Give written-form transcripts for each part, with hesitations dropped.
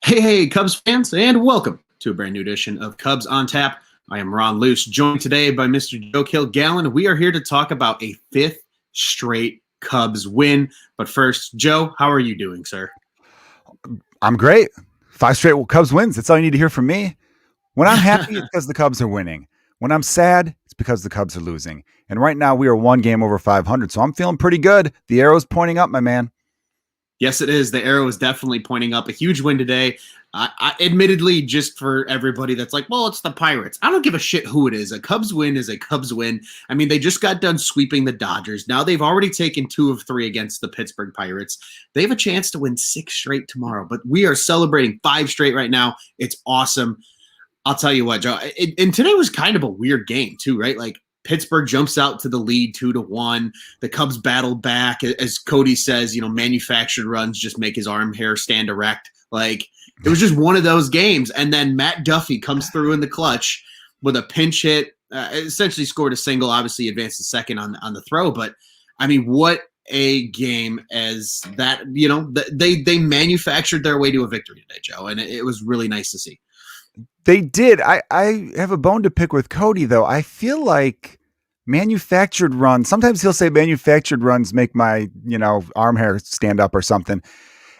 Hey, Cubs fans, and welcome to a brand new edition of Cubs on Tap. I am Ron Luce, joined today by Mr. Joe Kilgallon. We are here to talk about a fifth straight Cubs win. But first, Joe, how are you doing, sir? I'm great. 5 straight Cubs wins. That's all you need to hear from me. When I'm happy, it's because the Cubs are winning. When I'm sad, it's because the Cubs are losing. And right now, we are one game over 500, so I'm feeling pretty good. The arrow's pointing up, my man. Yes, it is. The arrow is definitely pointing up. A huge win today. Admittedly, just for everybody that's like, well, it's the Pirates. I don't give a shit who it is. A Cubs win is a Cubs win. I mean, they just got done sweeping the Dodgers. Now they've already taken 2 of 3 against the Pittsburgh Pirates. They have a chance to win 6 straight tomorrow, but we are celebrating 5 straight right now. It's awesome. I'll tell you what, Joe. And today was kind of a weird game too, right? Like Pittsburgh jumps out to the lead 2-1. The Cubs battle back. As Cody says, manufactured runs just make his arm hair stand erect. Like, it was just one of those games. And then Matt Duffy comes through in the clutch with a pinch hit, essentially scored a single, obviously advanced to second on the throw. But, I mean, what a game as that, they manufactured their way to a victory today, Joe. And it was really nice to see. They did. I have a bone to pick with Cody, though. I feel like manufactured runs, sometimes he'll say manufactured runs make my, arm hair stand up or something.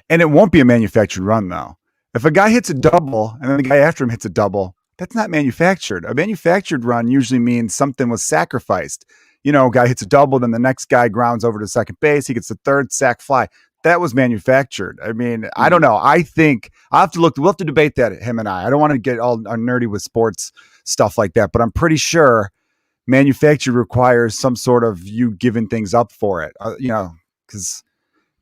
And it won't be a manufactured run, though. If a guy hits a double and then the guy after him hits a double, that's not manufactured. A manufactured run usually means something was sacrificed. A guy hits a double, then the next guy grounds over to second base. He gets the third sac fly. That was manufactured. I mean, I don't know. I think I'll have to look. We'll have to debate that, him and I. I don't want to get all nerdy with sports stuff like that, but I'm pretty sure manufactured requires some sort of you giving things up for it. Because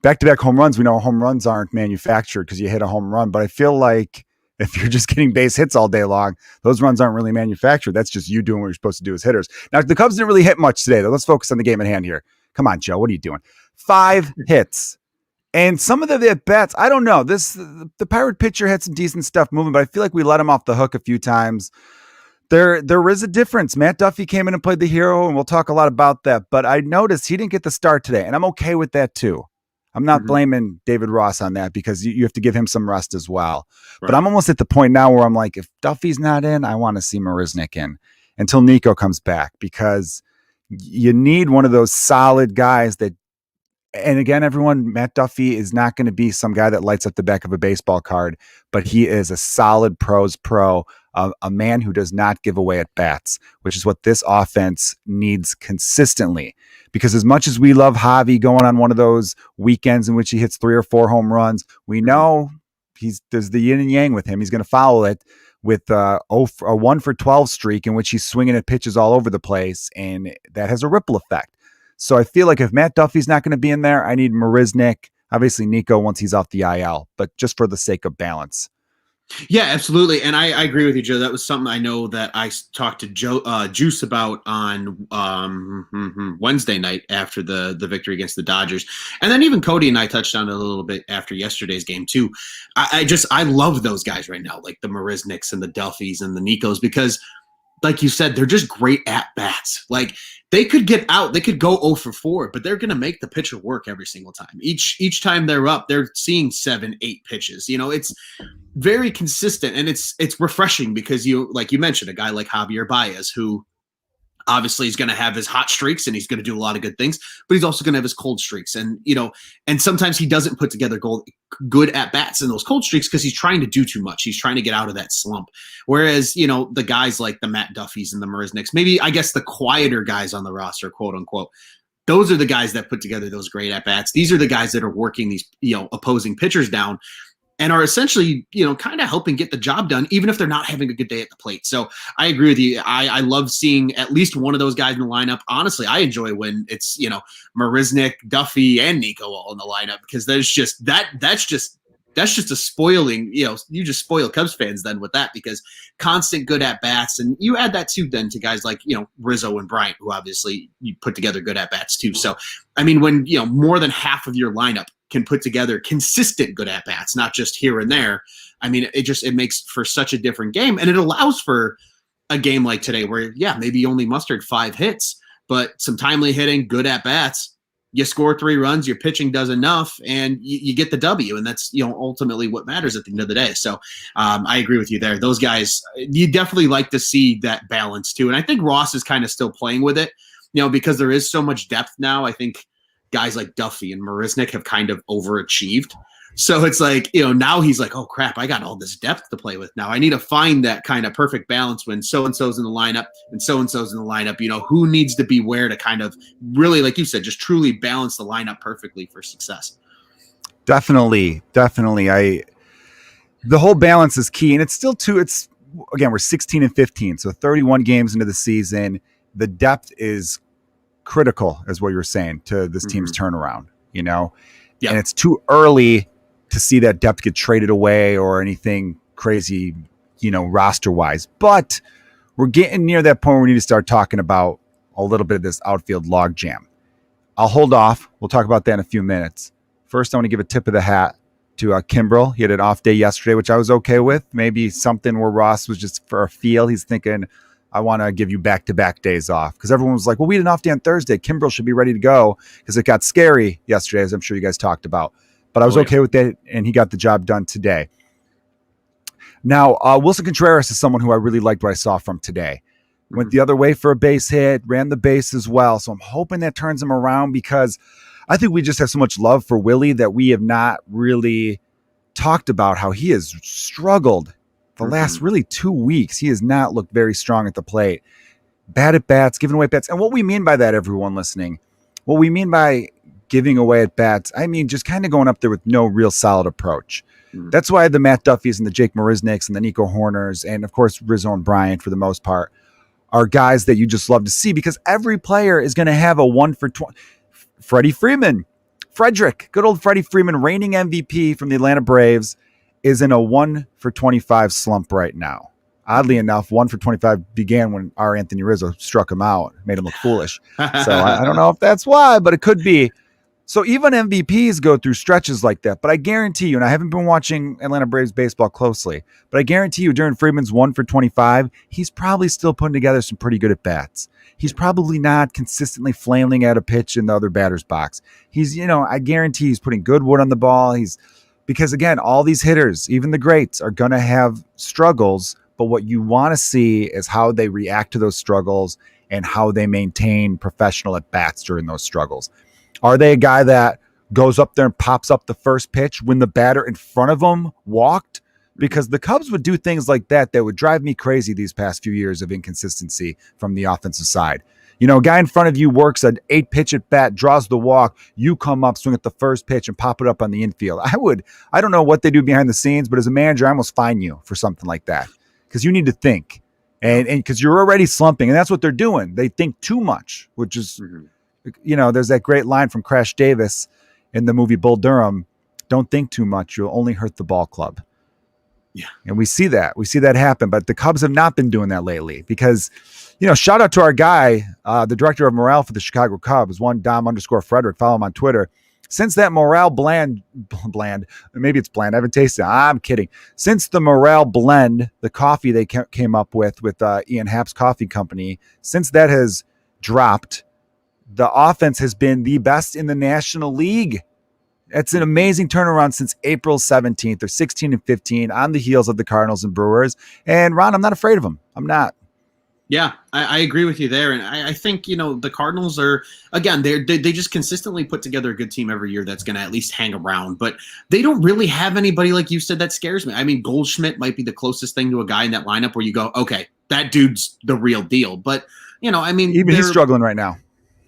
back-to-back home runs, we know home runs aren't manufactured because you hit a home run. But I feel like if you're just getting base hits all day long, those runs aren't really manufactured. That's just you doing what you're supposed to do as hitters. Now, the Cubs didn't really hit much today, though. Let's focus on the game at hand here. Come on, Joe. What are you doing? 5 hits. And some of the at-bats, I don't know. The Pirate pitcher had some decent stuff moving, but I feel like we let him off the hook a few times. There is a difference. Matt Duffy came in and played the hero, and we'll talk a lot about that. But I noticed he didn't get the start today, and I'm okay with that too. I'm not blaming David Ross on that because you have to give him some rest as well. Right. But I'm almost at the point now where I'm like, if Duffy's not in, I want to see Marisnick in until Nico comes back because you need one of those solid guys that. And again, everyone, Matt Duffy is not going to be some guy that lights up the back of a baseball card, but he is a solid pros pro, a man who does not give away at bats, which is what this offense needs consistently. Because as much as we love Javi going on one of those weekends in which he hits 3 or 4 home runs, we know there's the yin and yang with him. He's going to foul it with a 1 for 12 streak in which he's swinging at pitches all over the place, and that has a ripple effect. So I feel like if Matt Duffy's not going to be in there, I need Marisnick, obviously Nico once he's off the IL, but just for the sake of balance. Yeah, absolutely. And I agree with you, Joe. That was something I know that I talked to Juice about on Wednesday night after the victory against the Dodgers. And then even Cody and I touched on it a little bit after yesterday's game too. I love those guys right now, like the Marisnicks and the Duffys and the Nicos, because like you said, they're just great at bats. Like they could get out, they could go 0 for 4, but they're going to make the pitcher work every single time. Each time they're up, they're seeing 7, 8 pitches. It's very consistent and it's refreshing because like you mentioned, a guy like Javier Baez, who obviously he's going to have his hot streaks and he's going to do a lot of good things, but he's also going to have his cold streaks. And, and sometimes he doesn't put together good at bats in those cold streaks because he's trying to do too much. He's trying to get out of that slump. Whereas, the guys like the Matt Duffys and the Marisnicks, maybe I guess the quieter guys on the roster, quote unquote, those are the guys that put together those great at bats. These are the guys that are working these, opposing pitchers down and are essentially, kind of helping get the job done, even if they're not having a good day at the plate. So I agree with you. I love seeing at least one of those guys in the lineup. Honestly, I enjoy when it's, Marisnick, Duffy, and Nico all in the lineup because there's just that's just a spoiling, you just spoil Cubs fans then with that because constant good at bats. And you add that too then to guys like, Rizzo and Bryant, who obviously you put together good at bats too. So, I mean, when, more than half of your lineup can put together consistent good at bats, not just here and there. I mean, it makes for such a different game, and it allows for a game like today where, maybe you only mustered 5 hits, but some timely hitting, good at bats. you score 3 runs, your pitching does enough, and you get the W. And that's, ultimately what matters at the end of the day. So I agree with you there. Those guys, you definitely like to see that balance too. And I think Ross is kind of still playing with it, because there is so much depth now. I think guys like Duffy and Marisnik have kind of overachieved. So it's like, now he's like, oh crap, I got all this depth to play with. Now I need to find that kind of perfect balance when so-and-so's in the lineup and so-and-so's in the lineup, who needs to be where to kind of really, like you said, just truly balance the lineup perfectly for success. Definitely. The whole balance is key. And it's still again, we're 16 and 15. So 31 games into the season, the depth is critical, is what you were saying, to this team's turnaround, Yeah. And it's too early to see that depth get traded away or anything crazy, roster wise. But we're getting near that point where we need to start talking about a little bit of this outfield logjam. I'll hold off. We'll talk about that in a few minutes. First, I want to give a tip of the hat to Kimbrel. He had an off day yesterday, which I was okay with. Maybe something where Ross was just for a feel. He's thinking, I want to give you back-to-back days off. Because everyone was like, well, we had an off day on Thursday. Kimbrel should be ready to go because it got scary yesterday, as I'm sure you guys talked about. But I was okay with it, and he got the job done today. Now, Wilson Contreras is someone who I really liked what I saw from today. Went the other way for a base hit, ran the base as well. So I'm hoping that turns him around because I think we just have so much love for Willie that we have not really talked about how he has struggled the last really 2 weeks. He has not looked very strong at the plate. Bad at bats, giving away bats. And what we mean by that, everyone listening, what we mean by giving away at bats, I mean just kind of going up there with no real solid approach. That's why the Matt Duffys and the Jake Marisniks and the Nico Horners and, of course, Rizzo and Bryant for the most part are guys that you just love to see because every player is going to have a 1 for 20. Freddie Freeman, good old Freddie Freeman, reigning MVP from the Atlanta Braves, is in a 1 for 25 slump right now. Oddly enough, 1 for 25 began when our Anthony Rizzo struck him out, made him look foolish. So I don't know if that's why, but it could be. So even MVPs go through stretches like that. But I guarantee you, and I haven't been watching Atlanta Braves baseball closely, but I guarantee you during Freeman's 1 for 25, he's probably still putting together some pretty good at-bats. He's probably not consistently flailing at a pitch in the other batter's box. He's, I guarantee he's putting good wood on the ball. Because again, all these hitters, even the greats, are going to have struggles. But what you want to see is how they react to those struggles and how they maintain professional at-bats during those struggles. Are they a guy that goes up there and pops up the first pitch when the batter in front of them walked? Because the Cubs would do things like that would drive me crazy these past few years of inconsistency from the offensive side. A guy in front of you works an 8-pitch at bat, draws the walk. You come up, swing at the first pitch, and pop it up on the infield. I don't know what they do behind the scenes, but as a manager, I almost fine you for something like that because you need to think. And because you're already slumping, and that's what they're doing. They think too much, which is... there's that great line from Crash Davis in the movie Bull Durham, don't think too much, you'll only hurt the ball club. Yeah. And we see that happen, but the Cubs have not been doing that lately because, shout out to our guy, the director of morale for the Chicago Cubs, one Dom_Frederick, follow him on Twitter. Since that morale bland, maybe it's bland, I haven't tasted it. I'm kidding. Since the morale blend, the coffee they came up with Ian Happ's Coffee Company, since that has dropped, the offense has been the best in the National League. It's an amazing turnaround since April 17th. They're 16 and 15 on the heels of the Cardinals and Brewers. And Ron, I'm not afraid of them. I'm not. Yeah, I agree with you there. And I think, the Cardinals are, again, they just consistently put together a good team every year that's going to at least hang around. But they don't really have anybody, like you said, that scares me. I mean, Goldschmidt might be the closest thing to a guy in that lineup where you go, okay, that dude's the real deal. But, even he's struggling right now.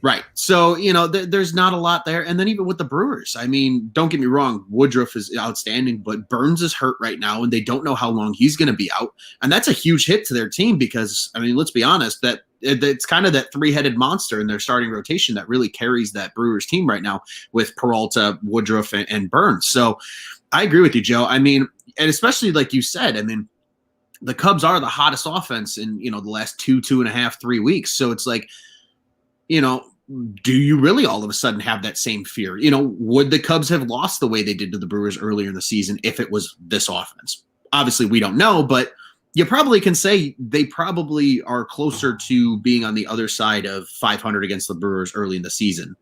Right. So, there's not a lot there. And then even with the Brewers, I mean, don't get me wrong, Woodruff is outstanding, but Burns is hurt right now, and they don't know how long he's going to be out. And that's a huge hit to their team because, I mean, let's be honest, that it's kind of that 3-headed monster in their starting rotation that really carries that Brewers team right now with Peralta, Woodruff, and Burns. So I agree with you, Joe. I mean, and especially like you said, I mean, the Cubs are the hottest offense in, the last 2.5, 3 weeks. So it's like, do you really all of a sudden have that same fear? Would the Cubs have lost the way they did to the Brewers earlier in the season if it was this offense? Obviously, we don't know, but you probably can say they probably are closer to being on the other side of 500 against the Brewers early in the season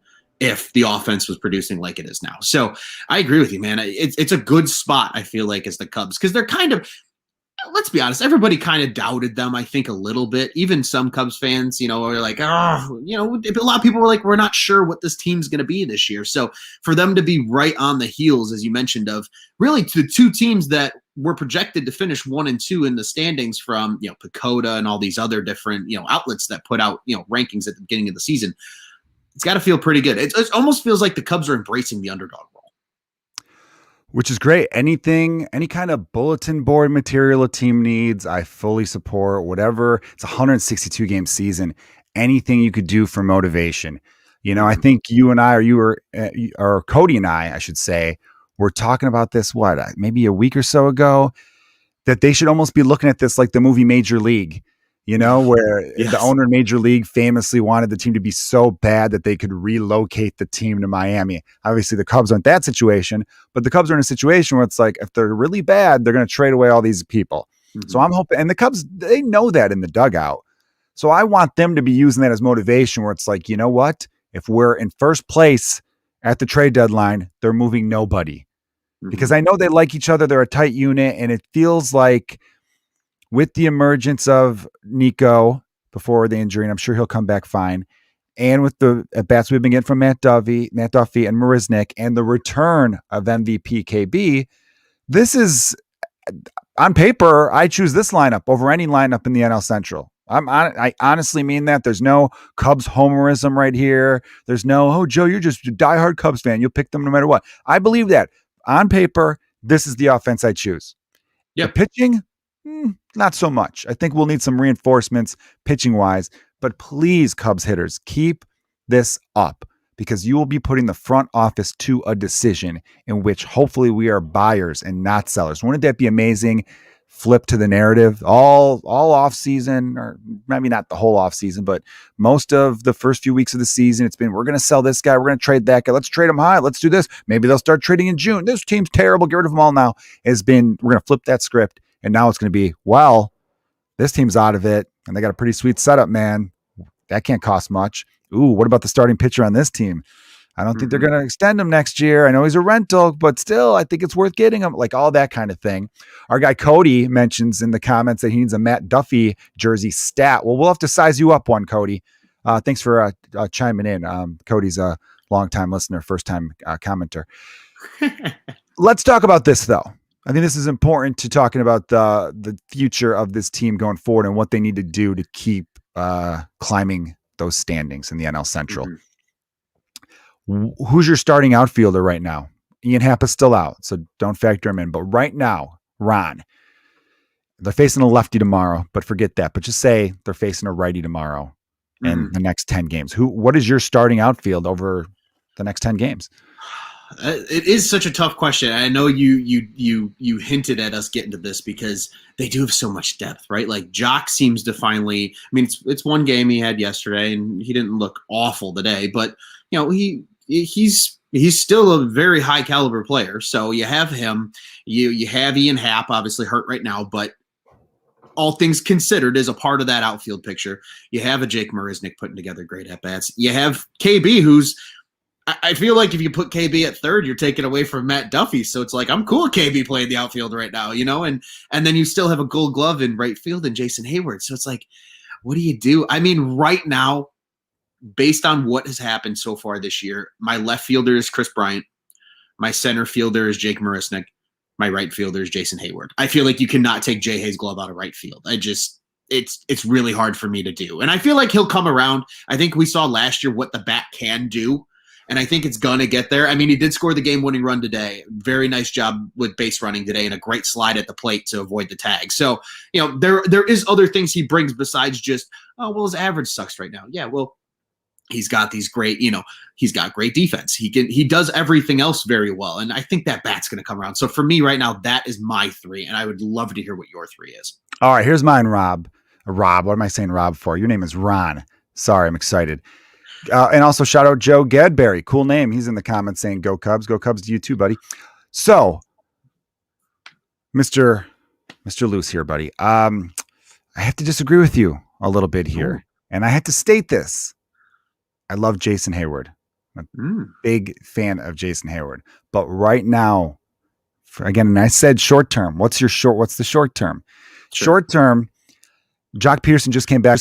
if the offense was producing like it is now. So I agree with you, man. It's a good spot, I feel like, as the Cubs, because they're kind of, let's be honest, everybody kind of doubted them, I think, a little bit. Even some Cubs fans, are like, oh, a lot of people were like, we're not sure what this team's going to be this year. So for them to be right on the heels, as you mentioned, of really the two teams that were projected to finish 1 and 2 in the standings from, Pacoda and all these other different, outlets that put out, rankings at the beginning of the season, it's got to feel pretty good. It almost feels like the Cubs are embracing the underdog role. Which is great. Any kind of bulletin board material a team needs, I fully support. Whatever. It's a 162 game season. Anything you could do for motivation. I think you and I, or Cody and I should say, were talking about this, maybe a week or so ago, that they should almost be looking at this like the movie Major League, where Yes. The owner in Major League famously wanted the team to be so bad that they could relocate the team to Miami. Obviously, the Cubs aren't that situation, but the Cubs are in a situation where it's like, if they're really bad, they're going to trade away all these people. Mm-hmm. So I'm hoping, and the Cubs, they know that in the dugout. So I want them to be using that as motivation, where it's like, you know what? If we're in first place at the trade deadline, they're moving nobody. Mm-hmm. Because I know they like each other. They're a tight unit, and it feels like, with the emergence of Nico before the injury, and I'm sure he'll come back fine, and with the at-bats we've been getting from Matt Duffy and Marisnick, and the return of MVP KB, this is, on paper, I choose this lineup over any lineup in the NL Central. I honestly mean that. There's no Cubs homerism right here. There's no, oh, Joe, you're just a diehard Cubs fan. You'll pick them no matter what. I believe that. On paper, this is the offense I choose. Yep. The pitching, not so much. I think we'll need some reinforcements pitching-wise, but please, Cubs hitters, keep this up, because you will be putting the front office to a decision in which hopefully we are buyers and not sellers. Wouldn't that be amazing? Flip to the narrative all off season, or maybe not the whole off season, but most of the first few weeks of the season, it's been, we're going to sell this guy, we're going to trade that guy, let's trade him high, let's do this. Maybe they'll start trading in June. This team's terrible, get rid of them all now. We're going to flip that script. And now it's going to be, well, this team's out of it, and they got a pretty sweet setup, man. That can't cost much. Ooh, what about the starting pitcher on this team? I don't think they're going to extend him next year. I know he's a rental, but still, I think it's worth getting him. Like, all that kind of thing. Our guy Cody mentions in the comments that he needs a Matt Duffy jersey stat. Well, we'll have to size you up one, Cody. Thanks for chiming in. Cody's a longtime listener, first-time commenter. Let's talk about this, though. I think this is important to talking about the future of this team going forward and what they need to do to keep climbing those standings in the NL Central. Mm-hmm. Who's your starting outfielder right now? Ian Happ is still out, so don't factor him in. But right now, Ron, they're facing a lefty tomorrow, but forget that. But just say they're facing a righty tomorrow in the next 10 games. What is your starting outfield over the next 10 games? It is such a tough question. I know you hinted at us getting to this because they do have so much depth, right? Like, Jock seems to finally, I mean, it's one game he had yesterday and he didn't look awful today, but he's still a very high caliber player. So you have him, you have Ian Happ, obviously hurt right now, but all things considered, is a part of that outfield picture. You have a Jake Marisnick putting together great at-bats. You have KB, who's, I feel like if you put KB at third, you're taking away from Matt Duffy. So it's like, I'm cool with KB playing the outfield right now, and then you still have a Gold Glove in right field and Jason Hayward. So it's like, what do you do? I mean, right now, based on what has happened so far this year, my left fielder is Chris Bryant. My center fielder is Jake Marisnick. My right fielder is Jason Hayward. I feel like you cannot take Jay Hayes' glove out of right field. It's really hard for me to do. And I feel like he'll come around. I think we saw last year what the bat can do. And I think it's going to get there. I mean, he did score the game-winning run today. Very nice job with base running today and a great slide at the plate to avoid the tag. So, there is other things he brings besides just, his average sucks right now. Yeah, well, he's got these great, he's got great defense. He does everything else very well. And I think that bat's going to come around. So for me right now, that is my 3. And I would love to hear what your 3 is. All right, here's mine, Rob. Rob, what am I saying Rob for? Your name is Ron. Sorry, I'm excited. And also shout out Joe Gadberry. Cool name. He's in the comments saying, go Cubs. Go Cubs to you too, buddy. So, Mr. Luce here, buddy. I have to disagree with you a little bit here. And I have to state this. I love Jason Hayward. Big fan of Jason Hayward. But right now, again, and I said short term. What's the short term? Sure. Short term, Jock Peterson just came back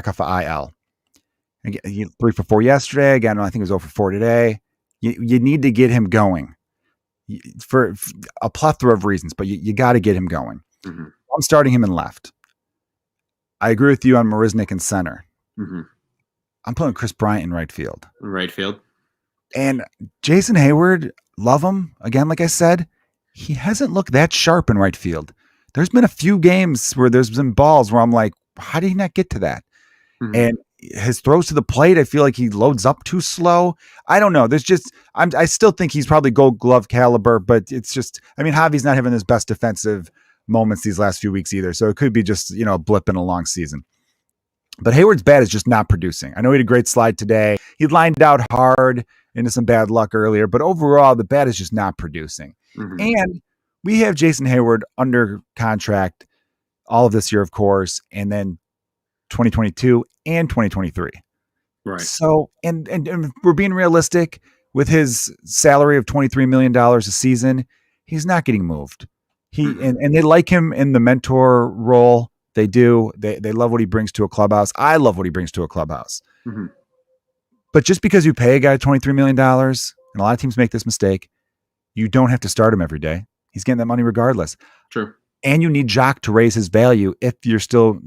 off of IL. Again, 3 for 4 yesterday. Again, I think it was 0 for 4 today. You need to get him going for a plethora of reasons, but you got to get him going. Mm-hmm. I'm starting him in left. I agree with you on Marisnik in center. Mm-hmm. I'm putting Chris Bryant in right field. Right field. And Jason Hayward, love him. Again, like I said, he hasn't looked that sharp in right field. There's been a few games where there's been balls where I'm like, how did he not get to that? Mm-hmm. And his throws to the plate, I feel like he loads up too slow. I don't know. I still think he's probably Gold Glove caliber, but it's just, I mean, Javi's not having his best defensive moments these last few weeks either. So it could be just, a blip in a long season. But Hayward's bat is just not producing. I know he had a great slide today. He lined out hard into some bad luck earlier, but overall, the bat is just not producing. Mm-hmm. And we have Jason Hayward under contract all of this year, of course, and then 2022 and 2023. Right. So, and we're being realistic with his salary of $23 million a season. He's not getting moved. And they like him in the mentor role. They do. They love what he brings to a clubhouse. I love what he brings to a clubhouse. Mm-hmm. But just because you pay a guy $23 million, and a lot of teams make this mistake, you don't have to start him every day. He's getting that money regardless. True. And you need Jock to raise his value if you're still,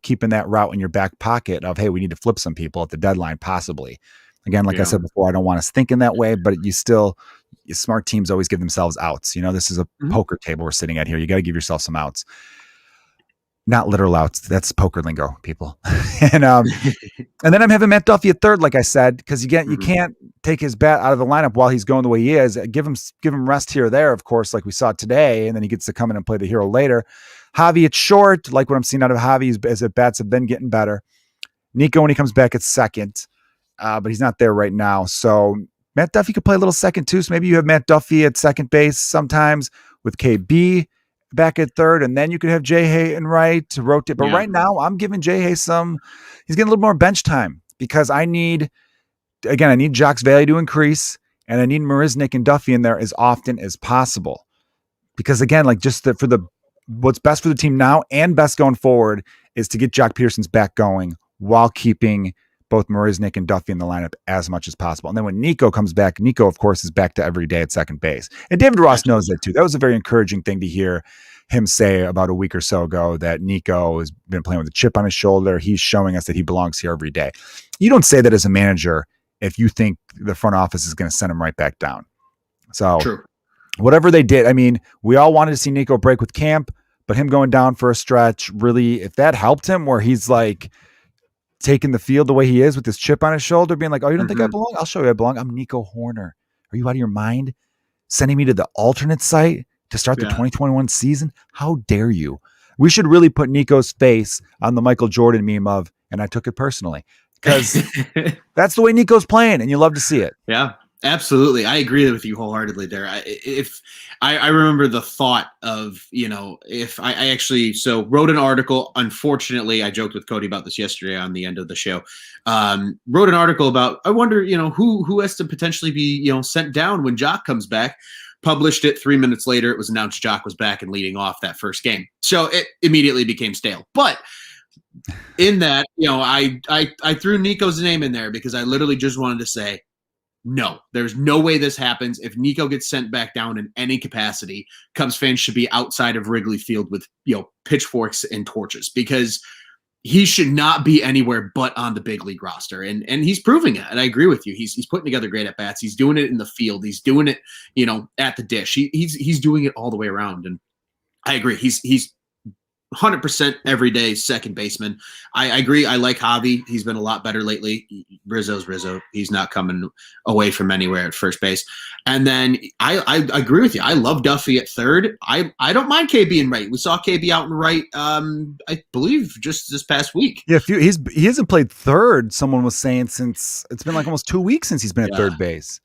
keeping that route in your back pocket of, hey, we need to flip some people at the deadline, possibly. Again, like I said before, I don't want us thinking that way, but smart teams always give themselves outs. This is a poker table we're sitting at here. You got to give yourself some outs. Not literal outs. That's poker lingo, people. and then I'm having Matt Duffy at third, like I said, because you can't take his bat out of the lineup while he's going the way he is. Give him rest here or there, of course, like we saw today, and then he gets to come in and play the hero later. Javi at short, like what I'm seeing out of Javi as the bats have been getting better. Nico, when he comes back, at second, but he's not there right now. So Matt Duffy could play a little second too. So maybe you have Matt Duffy at second base sometimes with KB back at third, and then you could have Jay Hay and right to rotate. But right now, I'm giving Jay Hay he's getting a little more bench time because I need Jock's value to increase, and I need Marisnik and Duffy in there as often as possible. Because again, like what's best for the team now and best going forward is to get Jock Peterson's back going while keeping both Marisnik and Duffy in the lineup as much as possible. And then when Nico comes back, Nico, of course, is back to every day at second base. And David Ross knows that too. That was a very encouraging thing to hear him say about a week or so ago, that Nico has been playing with a chip on his shoulder. He's showing us that he belongs here every day. You don't say that as a manager if you think the front office is going to send him right back down. So True. Whatever they did, I mean, we all wanted to see Nico break with camp, but him going down for a stretch, really, if that helped him where he's like taking the field the way he is with this chip on his shoulder, being like, oh, you don't think I belong? I'll show you I belong. I'm Nico Horner. Are you out of your mind? Sending me to the alternate site to start the 2021 season? How dare you? We should really put Nico's face on the Michael Jordan meme of, and I took it personally, because that's the way Nico's playing, and you love to see it. Yeah, absolutely. I agree with you wholeheartedly there. I remember the thought of, if I actually wrote an article, unfortunately, I joked with Cody about this yesterday on the end of the show, wrote an article about, I wonder, who has to potentially be, sent down when Jock comes back. Published it 3 minutes later. It was announced Jock was back and leading off that first game. So it immediately became stale. But in that, I threw Nico's name in there because I literally just wanted to say, no, there's no way this happens. If Nico gets sent back down in any capacity, Cubs fans should be outside of Wrigley Field with, pitchforks and torches, because he should not be anywhere but on the big league roster. And he's proving it. And I agree with you. He's putting together great at bats. He's doing it in the field. He's doing it, at the dish. He's doing it all the way around. And I agree. He's 100% everyday second baseman. I agree. I like Javi. He's been a lot better lately. Rizzo's Rizzo. He's not coming away from anywhere at first base. And then I agree with you. I love Duffy at third. I don't mind KB in right. We saw KB out in right, I believe, just this past week. Yeah, he hasn't played third, someone was saying, since it's been like almost 2 weeks since he's been at third base.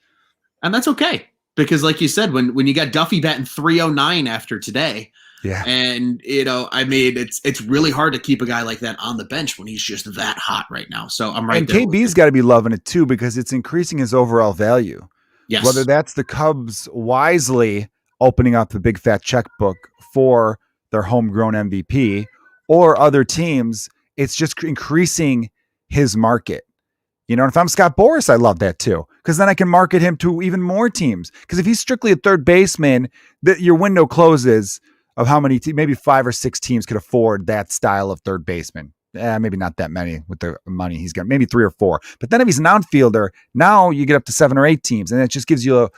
And that's okay. Because like you said, when you got Duffy batting 309 after today, Yeah. And, I mean, it's really hard to keep a guy like that on the bench when he's just that hot right now. So I'm right And there with you. KB's got to be loving it too, because it's increasing his overall value. Whether Yes. that's the Cubs wisely opening up the big fat checkbook for their homegrown MVP or other teams, it's just increasing his market. And if I'm Scott Boras, I love that too, because then I can market him to even more teams. Because if he's strictly a third baseman, your window closes of how many, maybe 5 or 6 teams could afford that style of third baseman. Maybe not that many with the money he's got, maybe 3 or 4. But then if he's an outfielder, now you get up to 7 or 8 teams, and it just gives you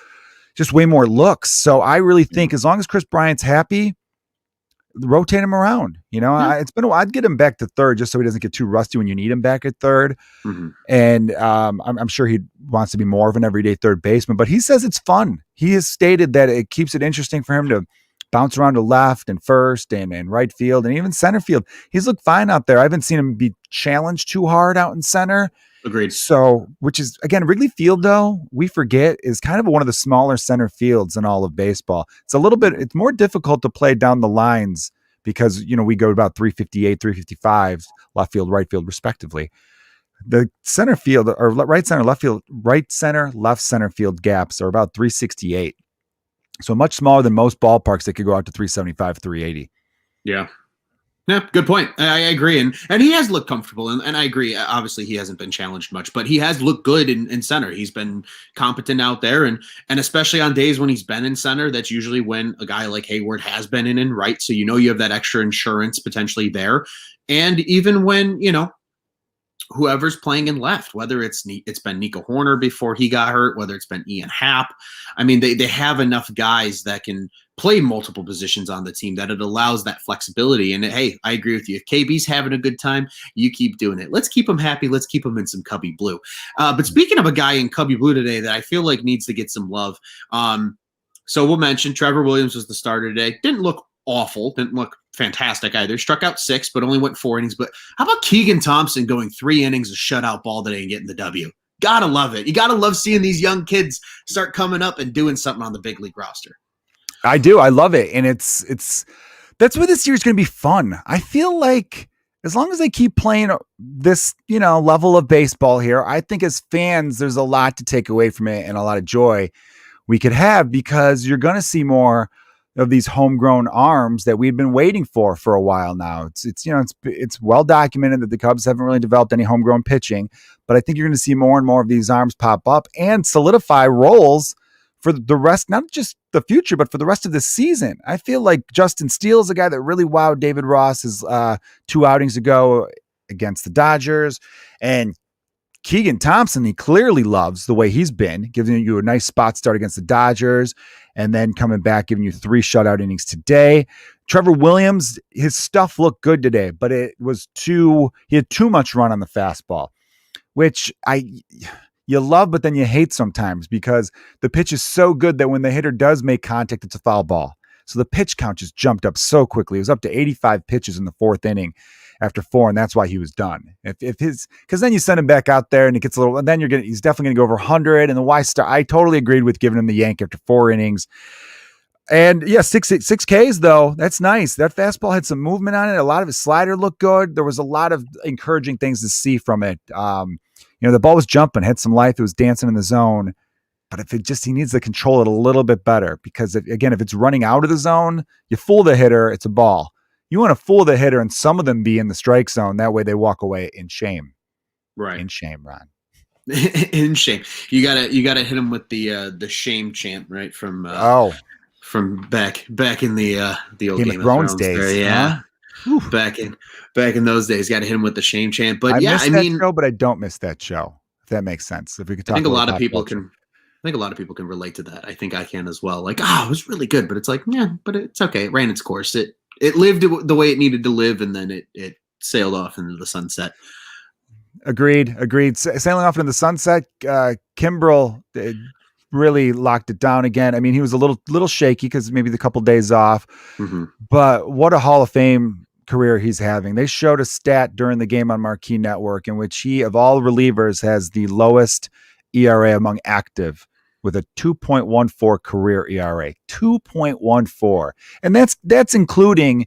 just way more looks. So I really think as long as Chris Bryant's happy, rotate him around. It's been a while. I'd get him back to third just so he doesn't get too rusty when you need him back at third. Mm-hmm. And I'm sure he wants to be more of an everyday third baseman, but he says it's fun. He has stated that it keeps it interesting for him to bounce around to left and first and right field and even center field. He's looked fine out there. I haven't seen him be challenged too hard out in center. Agreed. So, which is, again, Wrigley Field, though, we forget, is kind of one of the smaller center fields in all of baseball. It's more difficult to play down the lines because, we go about 358, 355, left field, right field, respectively. The center field, or right center, left field, right center, left center field gaps are about 368. So much smaller than most ballparks that could go out to 375, 380. Yeah. Yeah, good point. I agree. And he has looked comfortable. And I agree. Obviously, he hasn't been challenged much, but he has looked good in center. He's been competent out there. And especially on days when he's been in center, that's usually when a guy like Hayward has been in right. So, you have that extra insurance potentially there. And even when, whoever's playing in left, whether it's been Nico Horner before he got hurt, whether it's been Ian Happ. I mean, they have enough guys that can play multiple positions on the team that it allows that flexibility. And hey, I agree with you. If KB's having a good time, you keep doing it. Let's keep him happy. Let's keep him in some Cubby blue. But speaking of a guy in Cubby blue today that I feel like needs to get some love. So we'll mention Trevor Williams was the starter today. Didn't look awful. Didn't look fantastic either. Struck out 6, but only went 4 innings. But how about Keegan Thompson going 3 innings of shutout ball today and getting the W? Gotta love it. You gotta love seeing these young kids start coming up and doing something on the big league roster. I do. I love it. And it's that's where this year's going to be fun. I feel like as long as they keep playing this, level of baseball here, I think as fans, there's a lot to take away from it and a lot of joy we could have, because you're going to see more of these homegrown arms that we've been waiting for a while now. It's well documented that the Cubs haven't really developed any homegrown pitching, but I think you're going to see more and more of these arms pop up and solidify roles for the rest, not just the future, but for the rest of the season. I feel like Justin Steele is a guy that really wowed David Ross 2 outings ago against the Dodgers, and Keegan Thompson, he clearly loves the way he's been, giving you a nice spot start against the Dodgers and then coming back, giving you 3 shutout innings today. Trevor Williams, his stuff looked good today, but he had too much run on the fastball, which you love, but then you hate sometimes because the pitch is so good that when the hitter does make contact, it's a foul ball. So the pitch count just jumped up so quickly. It was up to 85 pitches in the 4th inning after 4, and that's why he was done. Because then you send him back out there and it gets a little, and then he's definitely going to go over 100. And the why star, I totally agreed with giving him the yank after 4 innings. And yeah, 6 Ks though. That's nice. That fastball had some movement on it. A lot of his slider looked good. There was a lot of encouraging things to see from it. The ball was jumping, had some life. It was dancing in the zone. But he needs to control it a little bit better, because if it's running out of the zone, you fool the hitter, it's a ball. You want to fool the hitter and some of them be in the strike zone. That way they walk away in shame. Right. In shame, Ron. In shame. You gotta hit him with the shame chant, right? From back in the old Game of Thrones days. There, yeah. Huh? Back in those days, got to hit him with the shame chant. But I mean, show, but I don't miss that show. If that makes sense. If we could talk, I think a lot of people can relate to that. I think I can as well. Like, it was really good, but it's like, yeah, but it's okay. It ran its course. It lived the way it needed to live, and then it sailed off into the sunset. Agreed. Sailing off into the sunset. Kimbrel really locked it down again. I mean, he was a little shaky because maybe the couple days off, but what a Hall of Fame career he's having. They showed a stat during the game on Marquee Network in which he, of all relievers, has the lowest ERA among active with a 2.14 career ERA. 2.14. And that's including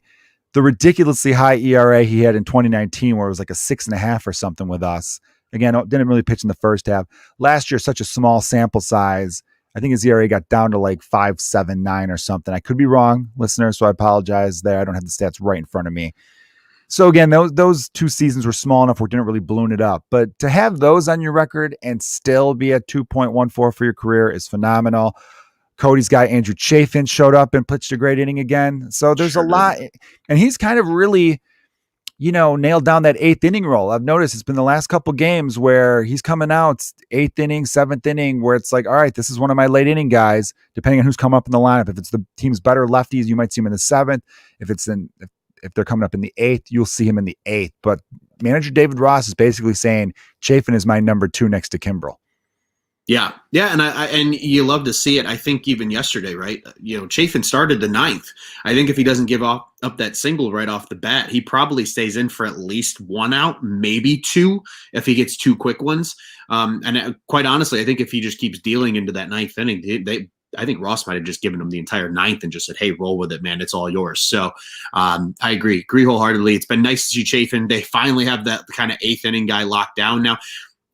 the ridiculously high ERA he had in 2019, where it was like a 6.5 or something with us. Again, didn't really pitch in the first half. Last year, such a small sample size. I think his ERA got down to like 5.79 or something. I could be wrong, listeners, so I apologize there. I don't have the stats right in front of me. So again, those 2 seasons were small enough where it didn't really balloon it up. But to have those on your record and still be at 2.14 for your career is phenomenal. Cody's guy, Andrew Chafin, showed up and pitched a great inning again. So there's a lot. And he's kind of really, nailed down that 8th inning role. I've noticed it's been the last couple games where he's coming out 8th inning, 7th inning, where it's like, all right, this is one of my late inning guys, depending on who's come up in the lineup. If it's the team's better lefties, you might see him in the 7th. If they're coming up in the 8th, you'll see him in the 8th. But manager David Ross is basically saying Chafin is my number 2 next to Kimbrel. Yeah, and you love to see it. I think even yesterday, right? Chafin started the 9th. I think if he doesn't give up that single right off the bat, he probably stays in for at least 1 out, maybe 2, if he gets 2 quick ones. And quite honestly, I think if he just keeps dealing into that 9th inning, I think Ross might have just given him the entire 9th and just said, hey, roll with it, man. It's all yours. So I agree wholeheartedly. It's been nice to see Chafin. They finally have that kind of 8th inning guy locked down now.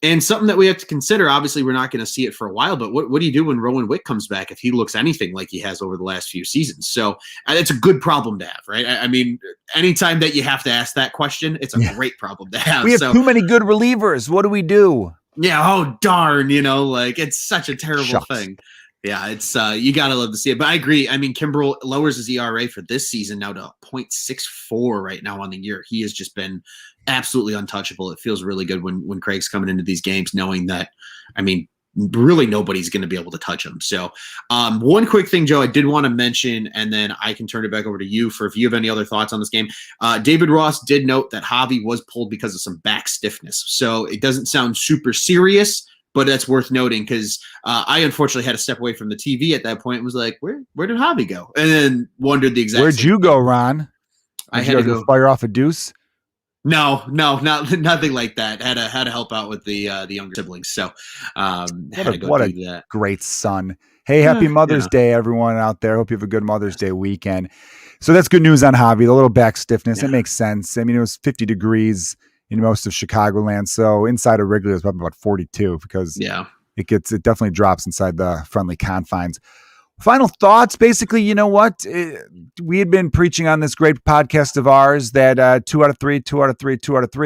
And something that we have to consider, obviously we're not going to see it for a while, but what do you do when Rowan Witt comes back if he looks anything like he has over the last few seasons? So it's a good problem to have, right? I mean, anytime that you have to ask that question, it's a great problem to have. We have too many good relievers. What do we do? Yeah, oh, darn, it's such a terrible thing. Yeah, it's you got to love to see it. But I agree. I mean, Kimbrel lowers his ERA for this season now to 0.64 right now on the year. He has just been absolutely untouchable. It feels really good when Craig's coming into these games knowing that, I mean, really nobody's going to be able to touch him. So one quick thing, Joe, I did want to mention, and then I can turn it back over to you if you have any other thoughts on this game. David Ross did note that Javi was pulled because of some back stiffness. So it doesn't sound super serious, but that's worth noting because I unfortunately had to step away from the TV at that point and was like, where did Javi go? And then wondered the exact Where'd you go, Ron? I had to go fire off a deuce. No, nothing like that. Had to help out with the younger siblings. So what a great son. Hey, happy Mother's Day, everyone out there. Hope you have a good Mother's Day weekend. So that's good news on Javi. The little back stiffness, it makes sense. I mean, it was 50 degrees in most of Chicagoland. So inside of Wrigley, it's probably about 42 because it definitely drops inside the friendly confines. Final thoughts. Basically, you know what? We had been preaching on this great podcast of ours that 2 out of 3.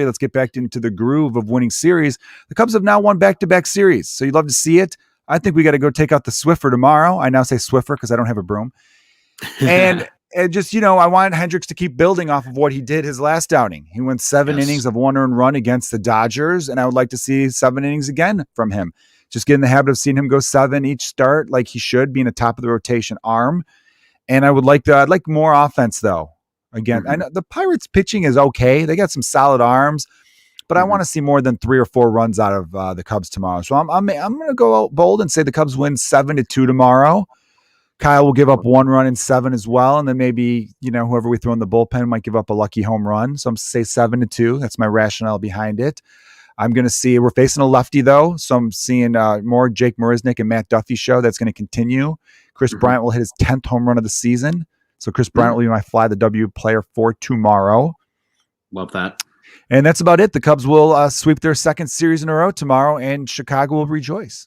Let's get back into the groove of winning series. The Cubs have now won back-to-back series. So you'd love to see it. I think we got to go take out the Swiffer tomorrow. I now say Swiffer because I don't have a broom. And just, I want Hendricks to keep building off of what he did his last outing. He went 7 innings of 1 earned run against the Dodgers, and I would like to see 7 innings again from him. Just get in the habit of seeing him go 7 each start like he should, being a top of the rotation arm. And I'd like more offense though. Again, I know the Pirates pitching is okay. They got some solid arms, but I want to see more than 3 or 4 runs out of the Cubs tomorrow. So I'm going to go out bold and say the Cubs win 7-2 tomorrow. Kyle will give up 1 run in 7 as well. And then maybe, whoever we throw in the bullpen might give up a lucky home run. So I'm going to say 7-2. That's my rationale behind it. I'm going to see we're facing a lefty though. So I'm seeing more Jake Marisnick and Matt Duffy show. That's going to continue. Chris Bryant will hit his 10th home run of the season. So Chris Bryant will be my fly the W player for tomorrow. Love that. And that's about it. The Cubs will sweep their 2nd series in a row tomorrow and Chicago will rejoice.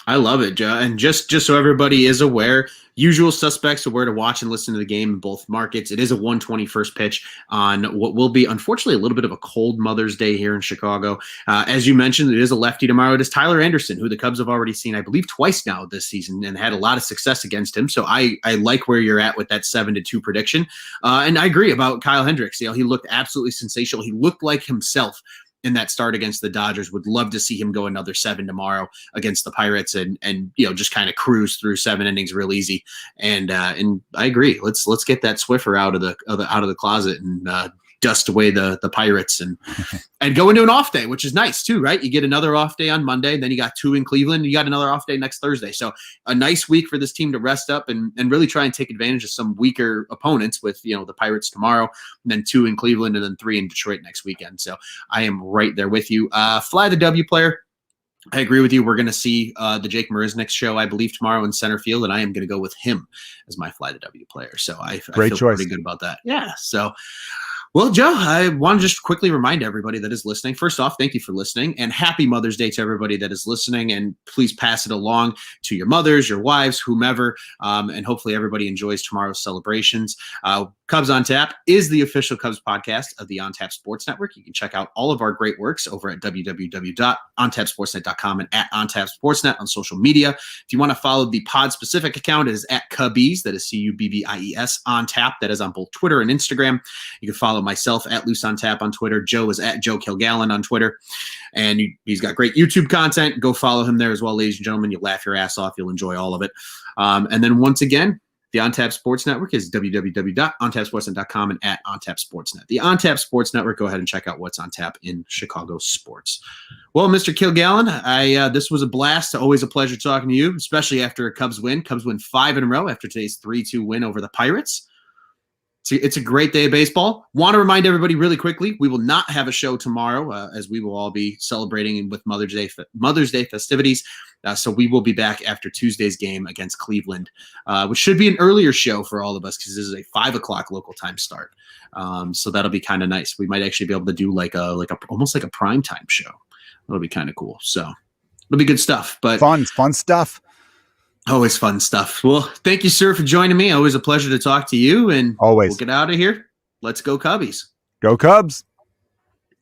I love it, Joe. And just so everybody is aware, usual suspects of where to watch and listen to the game in both markets. It is a 1:20 first pitch on what will be, unfortunately, a little bit of a cold Mother's Day here in Chicago. As you mentioned, it is a lefty tomorrow. It is Tyler Anderson, who the Cubs have already seen, I believe, twice now this season and had a lot of success against him. So I like where you're at with that 7-2 prediction. And I agree about Kyle Hendricks. He looked absolutely sensational. He looked like himself in that start against the Dodgers. Would love to see him go another 7 tomorrow against the Pirates and just kind of cruise through 7 innings real easy. And I agree. Let's get that Swiffer out of the closet and dust away the Pirates and go into an off day, which is nice too, right? You get another off day on Monday, then you got 2 in Cleveland, and you got another off day next Thursday. So a nice week for this team to rest up and really try and take advantage of some weaker opponents with, the Pirates tomorrow, and then 2 in Cleveland, and then 3 in Detroit next weekend. So I am right there with you. Fly the W player. I agree with you. We're going to see the Jake Marisnick show, I believe, tomorrow in center field, and I am going to go with him as my Fly the W player. So I feel choice. pretty good about that. Yeah. So, well, Joe, I want to just quickly remind everybody that is listening. First off, thank you for listening, and happy Mother's Day to everybody that is listening. And please pass it along to your mothers, your wives, whomever, and hopefully everybody enjoys tomorrow's celebrations. Cubs on Tap is the official Cubs podcast of the On Tap Sports Network. You can check out all of our great works over at www.ontapsportsnet.com and at ontapsportsnet on social media. If you want to follow the pod-specific account, it is at Cubbies, that is Cubbies on Tap. That is on both Twitter and Instagram. You can follow myself at Luce on Tap on Twitter. Joe is at Joe Kilgallon on Twitter. And he's got great YouTube content. Go follow him there as well, ladies and gentlemen. You'll laugh your ass off. You'll enjoy all of it. And then once again, the On Tap Sports Network is www.ontapsportsnet.com and at On Tap Sportsnet. The On Tap Sports Network, go ahead and check out what's on tap in Chicago sports. Well, Mr. Kilgallon, this was a blast. Always a pleasure talking to you, especially after a Cubs win. Cubs win 5 in a row after today's 3-2 win over the Pirates. It's a great day of baseball. Want to remind everybody really quickly, we will not have a show tomorrow as we will all be celebrating with Mother's Day festivities. So we will be back after Tuesday's game against Cleveland, which should be an earlier show for all of us because this is a 5 o'clock local time start. So that'll be kind of nice. We might actually be able to do like a almost like a prime time show. That'll be kind of cool. So it'll be good stuff. But fun stuff. Always fun stuff. Well, thank you, sir, for joining me. Always a pleasure to talk to you. And always. We'll get out of here. Let's go Cubbies. Go Cubs.